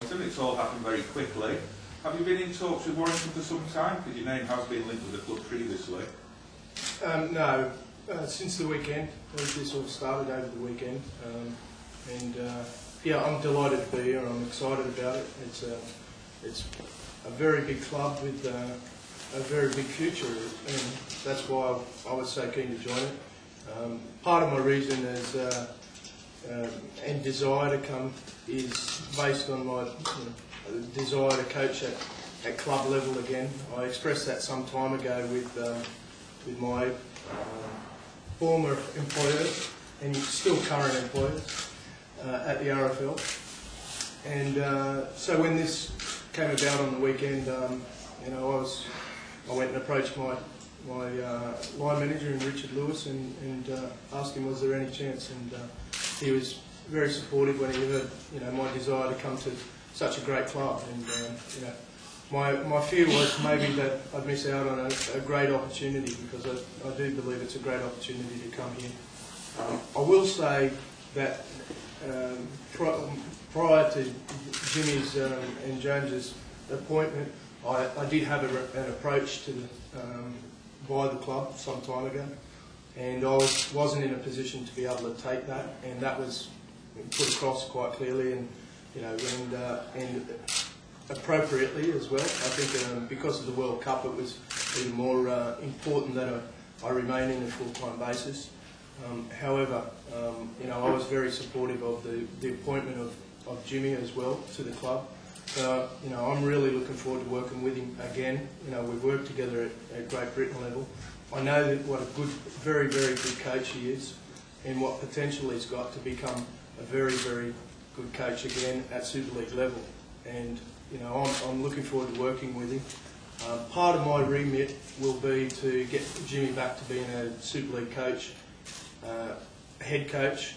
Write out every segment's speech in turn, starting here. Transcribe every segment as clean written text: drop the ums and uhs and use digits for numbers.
It's all happened very quickly. Have you been in talks with Warrington for some time? Because your name has been linked with the club previously. No, since the weekend. This all started over the weekend, yeah, I'm delighted to be here. I'm excited about it. It's a very big club with a very big future, and that's why I was so keen to join it. Part of my reason is and desire to come is based on my desire to coach at club level again. I expressed that some time ago with my former employers and still current employers at the RFL. And so when this came about on the weekend, I went and approached my line manager, Richard Lewis, and asked him was there any chance, and he was very supportive when he heard my desire to come to such a great club. And my fear was maybe that I'd miss out on a great opportunity, because I do believe it's a great opportunity to come here. I will say that prior to Jimmy's and James's appointment, I did have an approach to by the club some time ago, and I wasn't in a position to be able to take that, and that was put across quite clearly, and and appropriately as well. I think because of the World Cup, it was even more important that I remain in a full-time basis. However, I was very supportive of the appointment of Jimmy as well to the club. So, I'm really looking forward to working with him again. We've worked together at Great Britain level. I know that what a good, very, very good coach he is, and what potential he's got to become a very, very good coach again at Super League level. And I'm looking forward to working with him. Part of my remit will be to get Jimmy back to being a Super League coach, head coach,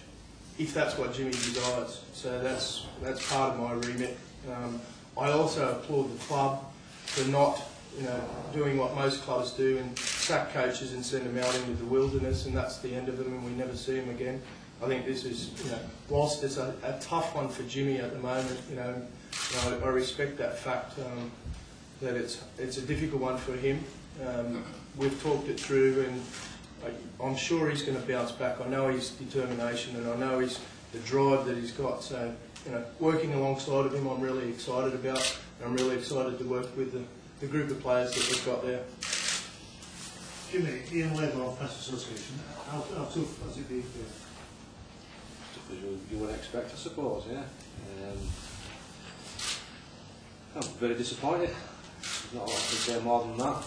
if that's what Jimmy desires. So that's part of my remit. I also applaud the club for not doing what most clubs do and sack coaches and send them out into the wilderness, and that's the end of them and we never see them again. I think this is, whilst it's a tough one for Jimmy at the moment, I respect that fact, that it's a difficult one for him. We've talked it through, and I'm sure he's going to bounce back. I know his determination, and I know the drive that he's got. So, working alongside of him, I'm really excited about, and I'm really excited to work with the group of players that we've got there. Jimmy, Ian Labour Press Association, how tough has it been for you? As you would expect, I suppose, yeah. I'm very disappointed. There's not a lot to say more than that.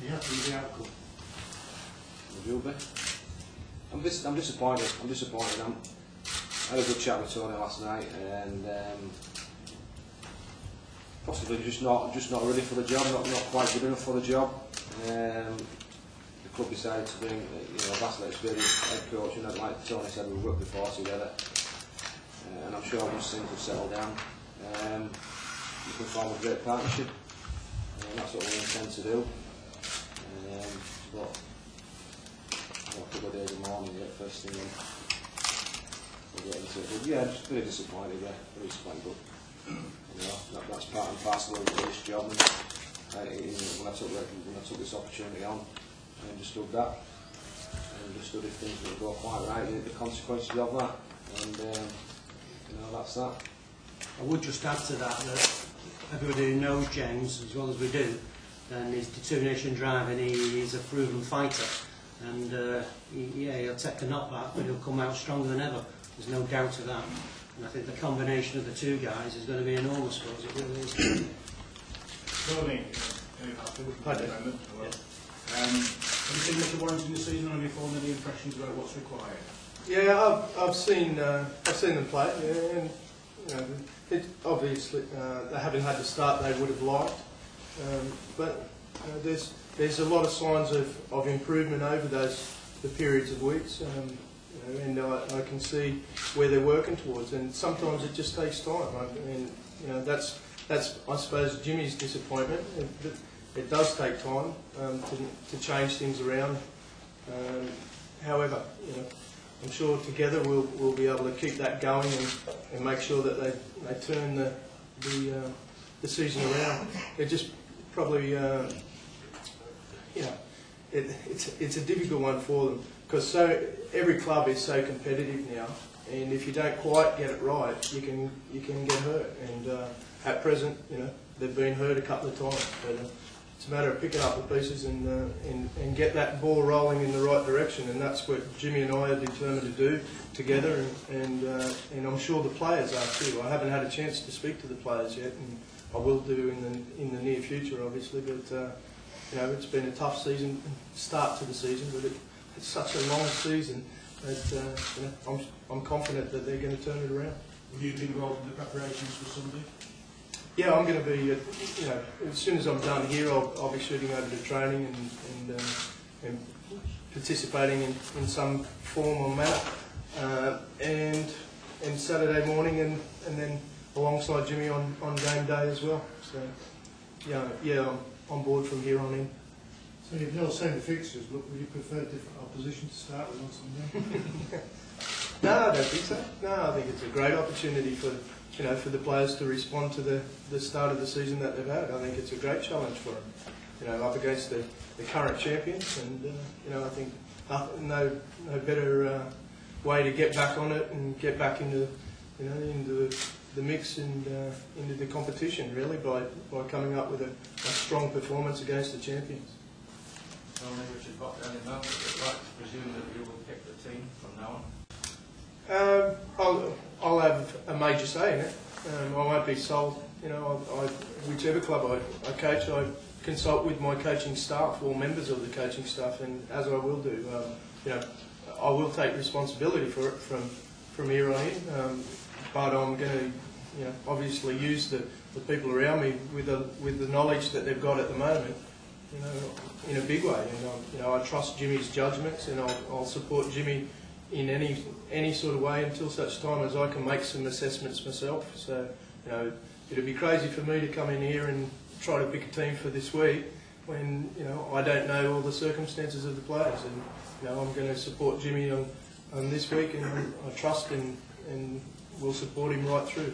You have to be the outcome. It will be. I'm disappointed. I had a good chat with Tony last night, and possibly just not ready for the job, not quite good enough for the job. The club decided to bring a vastly experienced head coach, and like Tony said, we've worked before together, and I'm sure once things have settled down, we can form a great partnership, and that's what we intend to do. But a couple of days in the morning, first thing we'll get into it. But yeah, just very disappointed, very disappointed, but that's part and parcel of this job. And when I took this opportunity on, I understood that. I understood if things didn't go quite right, the consequences of that. And that's that. I would just add to that everybody who knows James as well as we do, and his determination and drive, and he is a proven fighter. And he'll take a knockback, but he'll come out stronger than ever. There's no doubt of that. And I think the combination of the two guys is going to be enormous for us. It really is. Tony, have you seen much of Warrington this season, or have you formed any impressions about what's required? Yeah, I've seen them play, and obviously they haven't had the start they would have liked, but there's a lot of signs of improvement over the periods of weeks, and I can see where they're working towards, and sometimes it just takes time. That's I suppose Jimmy's disappointment. It does take time to change things around. However, I'm sure together we'll be able to keep that going and make sure that they turn the season around. It just probably, it's a difficult one for them because every club is so competitive now, and if you don't quite get it right, you can get hurt. And at present, they've been hurt a couple of times. But it's a matter of picking up the pieces and get that ball rolling in the right direction, and that's what Jimmy and I are determined to do together, and I'm sure the players are too. I haven't had a chance to speak to the players yet, and I will do in the near future, obviously. But it's been a tough start to the season, but it's such a long season that I'm confident that they're going to turn it around. Will you be involved in the preparations for Sunday? Yeah, I'm going to be, as soon as I'm done here, I'll be shooting over to training and participating in some form or manner. And Saturday morning and then alongside Jimmy on game day as well. So, yeah, I'm on board from here on in. So you've not seen the fixtures, but would you prefer different opposition to start with on Sunday? No, I don't think so. No, I think it's a great opportunity for the players to respond to the start of the season that they've had. I think it's a great challenge for them, up against the current champions, and I think no better way to get back on it and get back into the mix and into the competition, really, by coming up with a strong performance against the champions. Tony, Richard got down in that, but I'd like to presume that you will pick the team from now on. I'll have a major say in it. I won't be sold. Whichever club I coach, I consult with my coaching staff or members of the coaching staff, and as I will do, I will take responsibility for it from here on in. But I'm going to, obviously use the people around me with the knowledge that they've got at the moment, in a big way. And I trust Jimmy's judgments, and I'll support Jimmy in any sort of way until such time as I can make some assessments myself. So, it'd be crazy for me to come in here and try to pick a team for this week when, I don't know all the circumstances of the players. And, I'm going to support Jimmy on this week, and I trust and will support him right through.